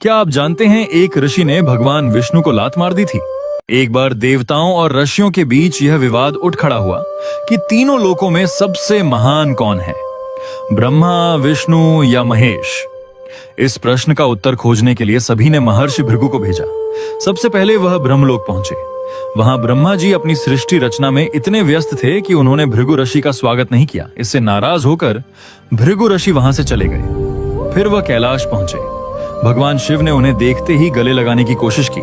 क्या आप जानते हैं एक ऋषि ने भगवान विष्णु को लात मार दी थी। एक बार देवताओं और ऋषियों के बीच यह विवाद उठ खड़ा हुआ कि तीनों लोकों में सबसे महान कौन है, ब्रह्मा, विष्णु या महेश। इस प्रश्न का उत्तर खोजने के लिए सभी ने महर्षि भृगु को भेजा। सबसे पहले वह ब्रह्मलोक पहुंचे। वहां ब्रह्मा जी अपनी सृष्टि रचना में इतने व्यस्त थे कि उन्होंने भृगु ऋषि का स्वागत नहीं किया। इससे नाराज होकर भृगु ऋषि वहां से चले गए। फिर वह कैलाश पहुंचे। भगवान शिव ने उन्हें देखते ही गले लगाने की कोशिश की,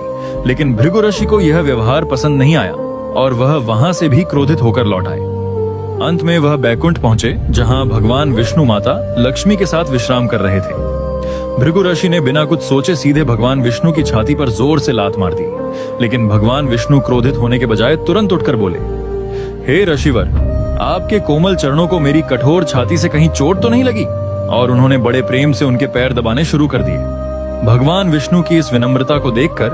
लेकिन भृगु ऋषि को यह व्यवहार पसंद नहीं आया और वह वहां से भी क्रोधित होकर लौट आए। अंत में वह बैकुंठ पहुंचे, जहां भगवान विष्णु माता लक्ष्मी के साथ विश्राम कर रहे थे। भृगु ऋषि ने बिना कुछ सोचे सीधे भगवान विष्णु की छाती पर जोर से लात मार दी, लेकिन भगवान विष्णु क्रोधित होने के बजाय तुरंत उठकर बोले, हे ऋषिवर, आपके कोमल चरणों को मेरी कठोर छाती से कहीं चोट तो नहीं लगी? और उन्होंने बड़े प्रेम से उनके पैर दबाने शुरू कर दिए। भगवान विष्णु की इस विनम्रता को देखकर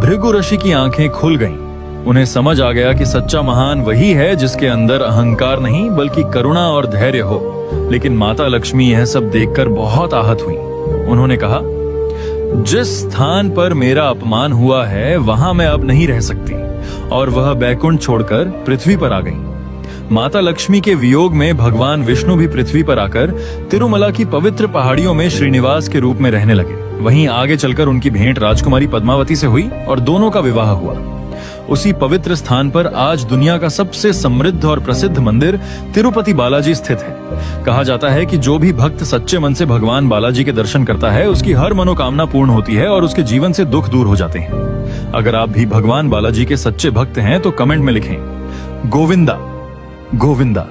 भृगु ऋषि की आंखें खुल गईं। उन्हें समझ आ गया कि सच्चा महान वही है जिसके अंदर अहंकार नहीं बल्कि करुणा और धैर्य हो। लेकिन माता लक्ष्मी यह सब देखकर बहुत आहत हुई। उन्होंने कहा, जिस स्थान पर मेरा अपमान हुआ है वहां मैं अब नहीं रह सकती, और वह बैकुंठ छोड़कर पृथ्वी पर आ गई। माता लक्ष्मी के वियोग में भगवान विष्णु भी पृथ्वी पर आकर तिरुमला की पवित्र पहाड़ियों में श्रीनिवास के रूप में रहने लगे। वहीं आगे चलकर उनकी भेंट राजकुमारी पद्मावती से हुई और दोनों का विवाह हुआ। उसी पवित्र स्थान पर आज दुनिया का सबसे समृद्ध और प्रसिद्ध मंदिर तिरुपति बालाजी स्थित है। कहा जाता है कि जो भी भक्त सच्चे मन से भगवान बालाजी के दर्शन करता है उसकी हर मनोकामना पूर्ण होती है और उसके जीवन से दुख दूर हो जाते हैं। अगर आप भी भगवान बालाजी के सच्चे भक्त हैं तो कमेंट में लिखें, गोविंदा गोविंदा।